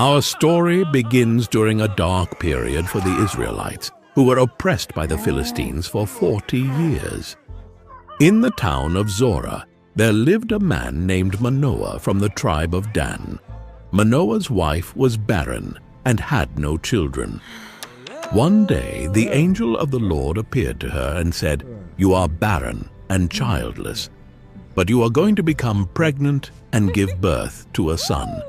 Our story begins during a dark period for the Israelites, who were oppressed by the Philistines for 40 years. In the town of Zorah, there lived a man named Manoah from the tribe of Dan. Manoah's wife was barren and had no children. One day the angel of the Lord appeared to her and said, "You are barren and childless, but you are going to become pregnant and give birth to a son.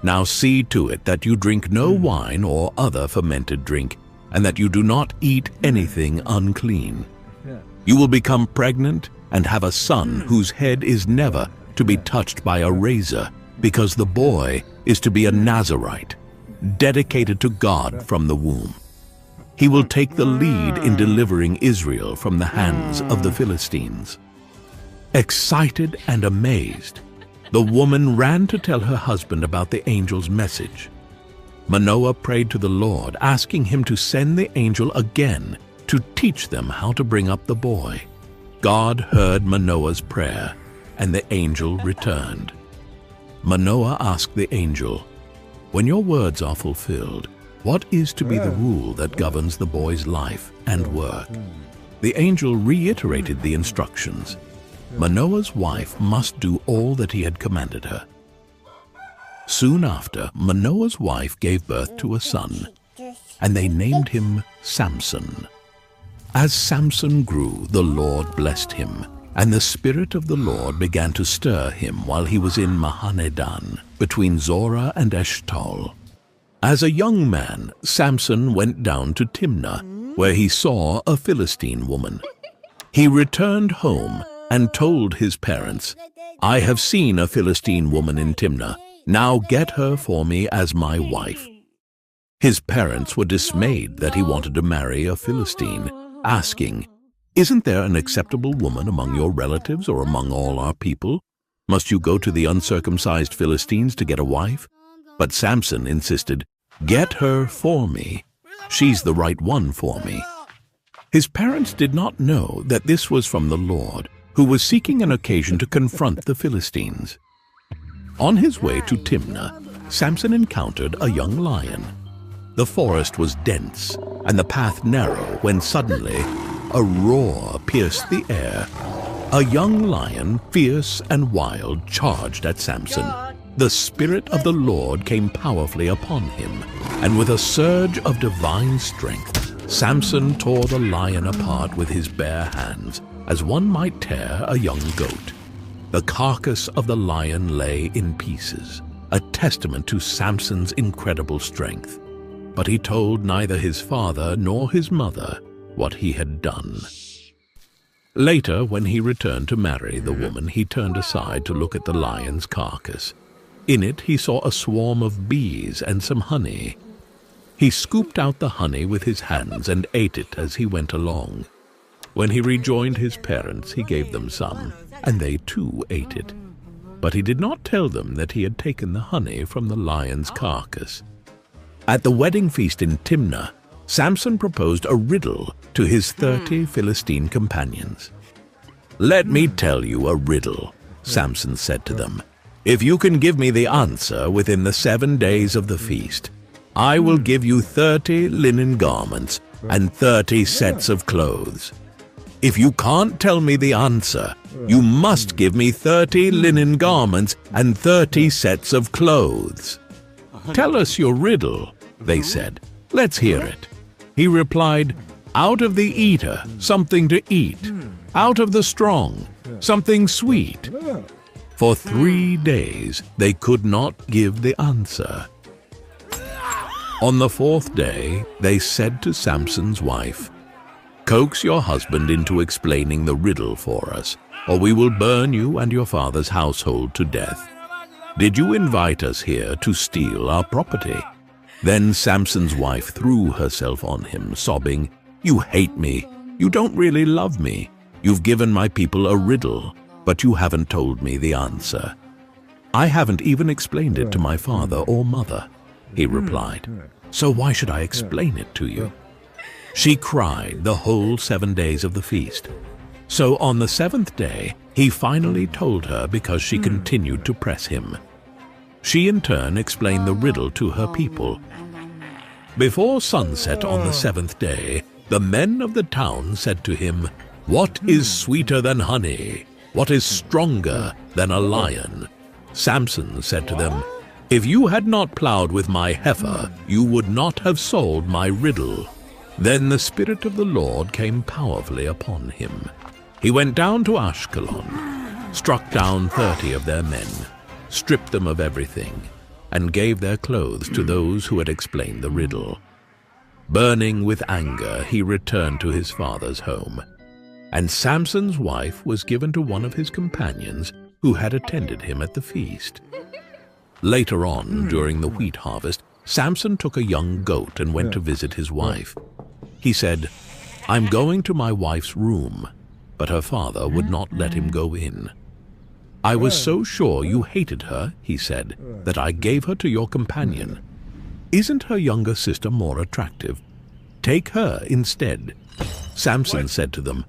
Now see to it that you drink no wine or other fermented drink, and that you do not eat anything unclean. You will become pregnant and have a son whose head is never to be touched by a razor, because the boy is to be a Nazirite, dedicated to God from the womb. He will take the lead in delivering Israel from the hands of the Philistines." Excited and amazed, the woman ran to tell her husband about the angel's message. Manoah prayed to the Lord, asking him to send the angel again to teach them how to bring up the boy. God heard Manoah's prayer, and the angel returned. Manoah asked the angel, "When your words are fulfilled, what is to be the rule that governs the boy's life and work?" The angel reiterated the instructions. Manoah's wife must do all that he had commanded her. Soon after, Manoah's wife gave birth to a son, and they named him Samson. As Samson grew, the Lord blessed him, and the Spirit of the Lord began to stir him while he was in Mahaneh-dan, between Zorah and Eshtaol. As a young man, Samson went down to Timnah, where he saw a Philistine woman. He returned home and told his parents, "I have seen a Philistine woman in Timnah. Now get her for me as my wife." His parents were dismayed that he wanted to marry a Philistine, asking, "Isn't there an acceptable woman among your relatives or among all our people? Must you go to the uncircumcised Philistines to get a wife?" But Samson insisted, "Get her for me. She's the right one for me." His parents did not know that this was from the Lord, who was seeking an occasion to confront the Philistines. On his way to Timnah, Samson encountered a young lion. The forest was dense and the path narrow when suddenly a roar pierced the air. A young lion, fierce and wild, charged at Samson. The Spirit of the Lord came powerfully upon him, and with a surge of divine strength, Samson tore the lion apart with his bare hands, as one might tear a young goat. The carcass of the lion lay in pieces, a testament to Samson's incredible strength. But he told neither his father nor his mother what he had done. Later, when he returned to marry the woman, he turned aside to look at the lion's carcass. In it he saw a swarm of bees and some honey. He scooped out the honey with his hands and ate it as he went along. When he rejoined his parents, he gave them some, and they too ate it. But he did not tell them that he had taken the honey from the lion's carcass. At the wedding feast in Timnah, Samson proposed a riddle to his 30 Philistine companions. "Let me tell you a riddle," Samson said to them. "If you can give me the answer within the 7 days of the feast, I will give you 30 linen garments and 30 sets of clothes. If you can't tell me the answer, you must give me 30 linen garments and 30 sets of clothes." "Tell us your riddle," they said. "Let's hear it." He replied, "Out of the eater, something to eat. Out of the strong, something sweet." For 3 days they could not give the answer. On the 4th day, they said to Samson's wife, "Coax your husband into explaining the riddle for us, or we will burn you and your father's household to death. Did you invite us here to steal our property?" Then Samson's wife threw herself on him, sobbing, "You hate me. You don't really love me. You've given my people a riddle, but you haven't told me the answer." "I haven't even explained it to my father or mother," he replied. "So why should I explain it to you?" She cried the whole 7 days of the feast. So on the 7th day, he finally told her because she continued to press him. She in turn explained the riddle to her people. Before sunset on the seventh day, the men of the town said to him, "What is sweeter than honey? What is stronger than a lion?" Samson said to them, "If you had not plowed with my heifer, you would not have solved my riddle." Then the Spirit of the Lord came powerfully upon him. He went down to Ashkelon, struck down 30 of their men, stripped them of everything, and gave their clothes to those who had explained the riddle. Burning with anger, he returned to his father's home. And Samson's wife was given to one of his companions who had attended him at the feast. Later on, during the wheat harvest, Samson took a young goat and went to visit his wife. He said, "I'm going to my wife's room," but her father would not let him go in. "I was so sure you hated her," he said, "that I gave her to your companion. Isn't her younger sister more attractive? Take her instead." Samson said to them,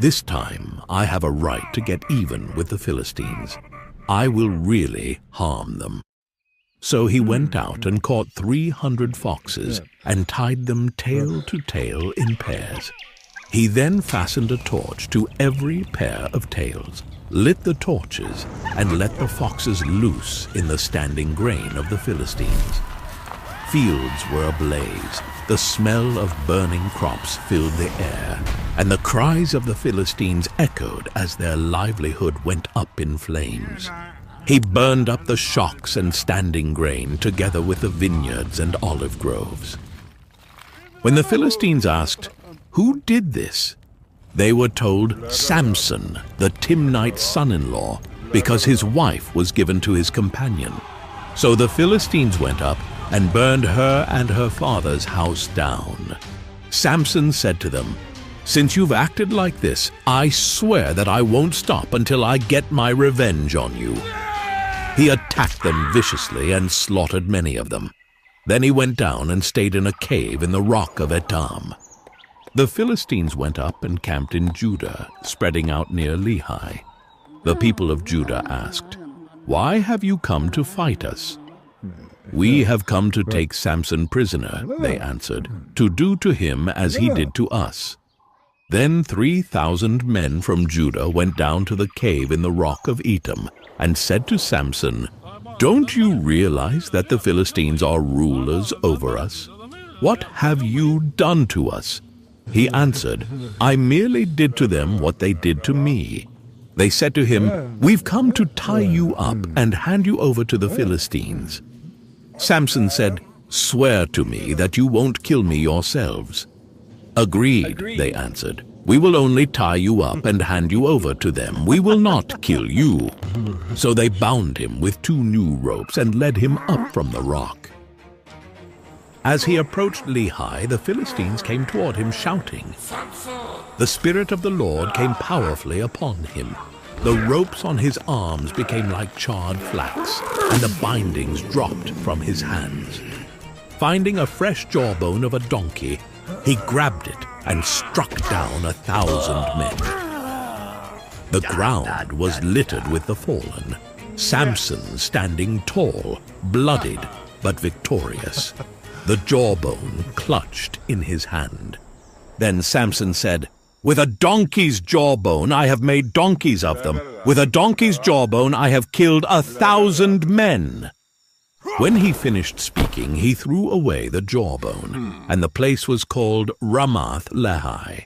"This time I have a right to get even with the Philistines. I will really harm them." So he went out and caught 300 foxes and tied them tail to tail in pairs. He then fastened a torch to every pair of tails, lit the torches, and let the foxes loose in the standing grain of the Philistines. Fields were ablaze, the smell of burning crops filled the air, and the cries of the Philistines echoed as their livelihood went up in flames. He burned up the shocks and standing grain together with the vineyards and olive groves. When the Philistines asked, "Who did this?" they were told, "Samson, the Timnite's son-in-law, because his wife was given to his companion." So the Philistines went up and burned her and her father's house down. Samson said to them, "Since you've acted like this, I swear that I won't stop until I get my revenge on you." He attacked them viciously and slaughtered many of them. Then he went down and stayed in a cave in the rock of Etam. The Philistines went up and camped in Judah, spreading out near Lehi. The people of Judah asked, "Why have you come to fight us?" "We have come to take Samson prisoner," they answered, "to do to him as he did to us." Then 3,000 men from Judah went down to the cave in the rock of Etam and said to Samson, "Don't you realize that the Philistines are rulers over us? What have you done to us?" He answered, "I merely did to them what they did to me." They said to him, "We've come to tie you up and hand you over to the Philistines." Samson said, "Swear to me that you won't kill me yourselves." "Agreed," they answered. "We will only tie you up and hand you over to them. We will not kill you." So they bound him with 2 new ropes and led him up from the rock. As he approached Lehi, the Philistines came toward him shouting. The Spirit of the Lord came powerfully upon him. The ropes on his arms became like charred flax, and the bindings dropped from his hands. Finding a fresh jawbone of a donkey, he grabbed it and struck down 1,000 men. The ground was littered with the fallen, Samson standing tall, bloodied but victorious, the jawbone clutched in his hand. Then Samson said, "With a donkey's jawbone I have made donkeys of them. With a donkey's jawbone I have killed 1,000 men." When he finished speaking, he threw away the jawbone, and the place was called Ramath-Lehi.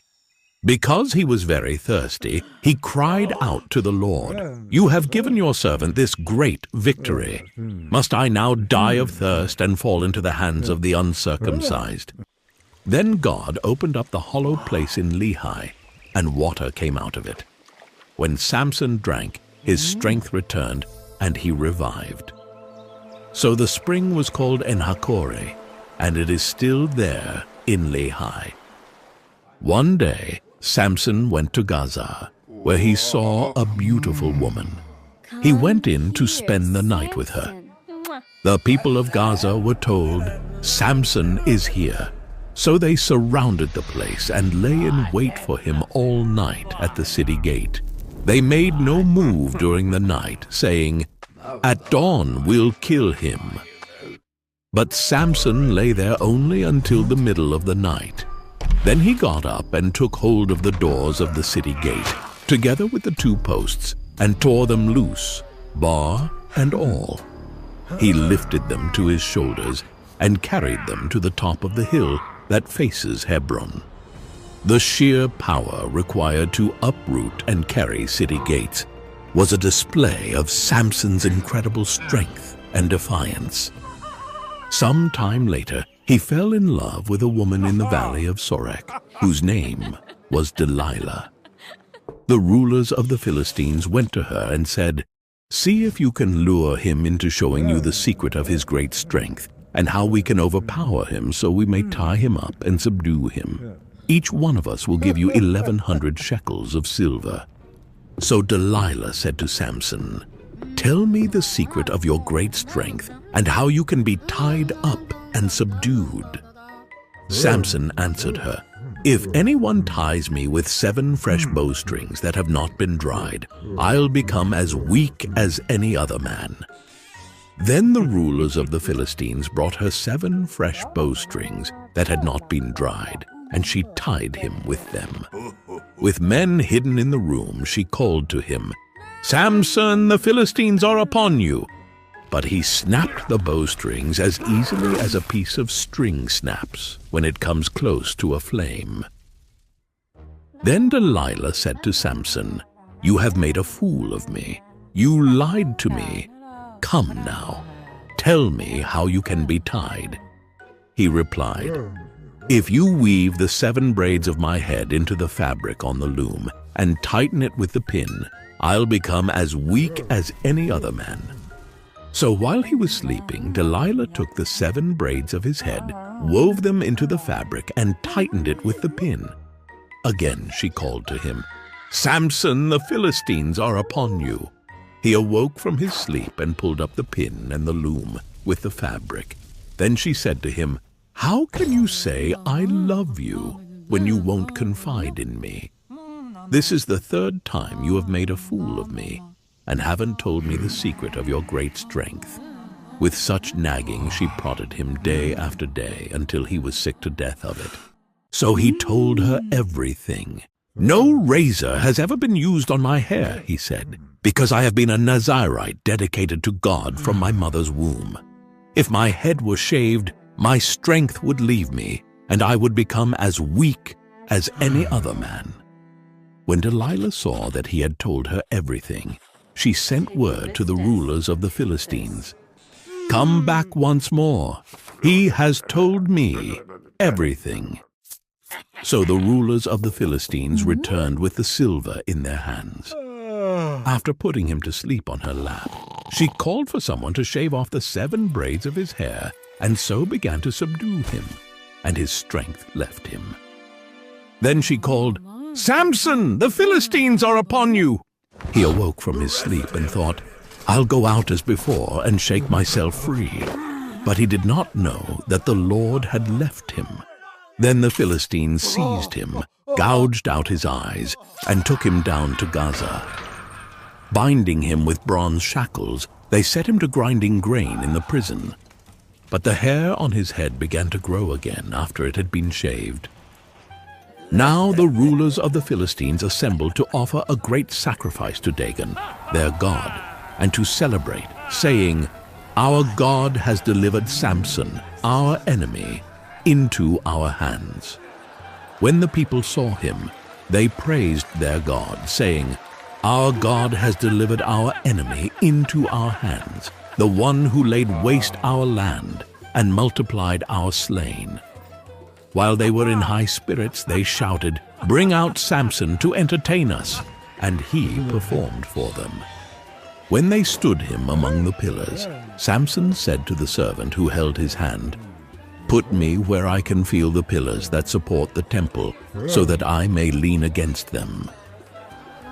Because he was very thirsty, he cried out to the Lord, "You have given your servant this great victory. Must I now die of thirst and fall into the hands of the uncircumcised?" Then God opened up the hollow place in Lehi, and water came out of it. When Samson drank, his strength returned, and he revived. So the spring was called En-Hakkore, and it is still there in Lehi. One day, Samson went to Gaza, where he saw a beautiful woman. He went in to spend the night with her. The people of Gaza were told, "Samson is here." So they surrounded the place and lay in wait for him all night at the city gate. They made no move during the night, saying, At dawn we'll kill him." But Samson lay there only until the middle of the night. Then he got up and took hold of the doors of the city gate, together with the 2 posts, and tore them loose, bar and all. He lifted them to his shoulders and carried them to the top of the hill that faces Hebron. The sheer power required to uproot and carry city gates was a display of Samson's incredible strength and defiance. Some time later, he fell in love with a woman in the valley of Sorek, whose name was Delilah. The rulers of the Philistines went to her and said, "See if you can lure him into showing you the secret of his great strength, and how we can overpower him so we may tie him up and subdue him. Each one of us will give you 1,100 shekels of silver." So Delilah said to Samson, "Tell me the secret of your great strength and how you can be tied up and subdued." Samson answered her, "If anyone ties me with 7 fresh bowstrings that have not been dried, I'll become as weak as any other man." Then the rulers of the Philistines brought her 7 fresh bowstrings that had not been dried, and she tied him with them. With men hidden in the room, she called to him, "Samson, the Philistines are upon you." But he snapped the bowstrings as easily as a piece of string snaps when it comes close to a flame. Then Delilah said to Samson, "You have made a fool of me. You lied to me. Come now, tell me how you can be tied." He replied, "If you weave the 7 braids of my head into the fabric on the loom and tighten it with the pin, I'll become as weak as any other man." So while he was sleeping, Delilah took the 7 braids of his head, wove them into the fabric, and tightened it with the pin. Again she called to him, "Samson, the Philistines are upon you." He awoke from his sleep and pulled up the pin and the loom with the fabric. Then she said to him, "How can you say, 'I love you,' when you won't confide in me? This is the 3rd time you have made a fool of me, and haven't told me the secret of your great strength." With such nagging she prodded him day after day until he was sick to death of it. So he told her everything. "No razor has ever been used on my hair," he said, "because I have been a Nazirite dedicated to God from my mother's womb. If my head were shaved, my strength would leave me, and I would become as weak as any other man." When Delilah saw that he had told her everything, she sent word to the rulers of the Philistines, "Come back once more. He has told me everything." So the rulers of the Philistines returned with the silver in their hands. After putting him to sleep on her lap, she called for someone to shave off the 7 braids of his hair, and so began to subdue him, and his strength left him. Then she called, "Samson, the Philistines are upon you." He awoke from his sleep and thought, "I'll go out as before and shake myself free." But he did not know that the Lord had left him. Then the Philistines seized him, gouged out his eyes, and took him down to Gaza. Binding him with bronze shackles, they set him to grinding grain in the prison. But the hair on his head began to grow again after it had been shaved. Now the rulers of the Philistines assembled to offer a great sacrifice to Dagon, their god, and to celebrate, saying, "Our God has delivered Samson, our enemy, into our hands." When the people saw him, they praised their God, saying, "Our God has delivered our enemy into our hands, the one who laid waste our land and multiplied our slain." While they were in high spirits, they shouted, "Bring out Samson to entertain us," and he performed for them. When they stood him among the pillars, Samson said to the servant who held his hand, "Put me where I can feel the pillars that support the temple, so that I may lean against them."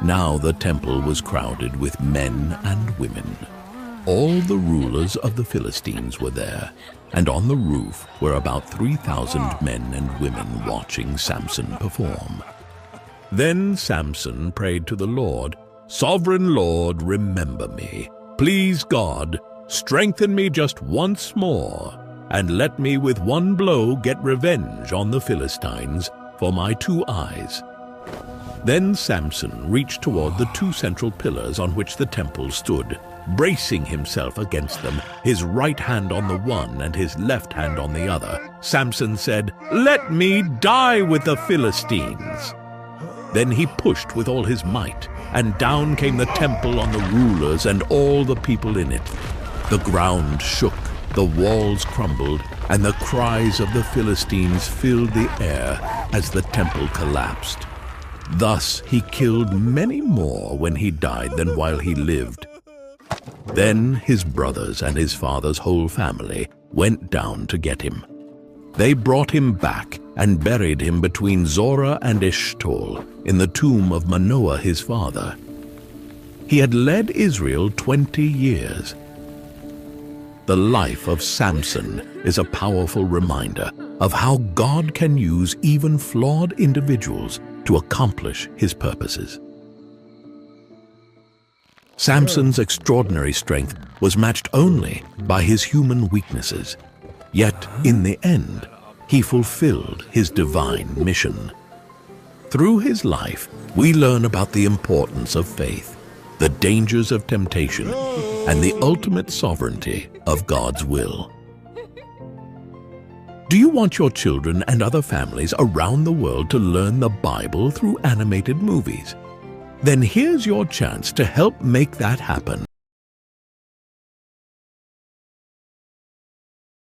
Now the temple was crowded with men and women. All the rulers of the Philistines were there, and on the roof were about 3,000 men and women watching Samson perform. Then Samson prayed to the Lord, "Sovereign Lord, remember me, Please, God, strengthen me just once more, and let me with one blow get revenge on the Philistines for my 2 eyes." Then Samson reached toward the 2 central pillars on which the temple stood, bracing himself against them, his right hand on the one and his left hand on the other. Samson said, "Let me die with the Philistines." Then he pushed with all his might, and down came the temple on the rulers and all the people in it. The ground shook, the walls crumbled, and the cries of the Philistines filled the air as the temple collapsed. Thus he killed many more when he died than while he lived. Then his brothers and his father's whole family went down to get him. They brought him back and buried him between Zorah and Eshtaol in the tomb of Manoah his father. He had led Israel 20 years. The life of Samson is a powerful reminder of how God can use even flawed individuals to accomplish his purposes. Samson's extraordinary strength was matched only by his human weaknesses. Yet, in the end, he fulfilled his divine mission. Through his life, we learn about the importance of faith, the dangers of temptation, and the ultimate sovereignty of God's will. Do you want your children and other families around the world to learn the Bible through animated movies? Then here's your chance to help make that happen.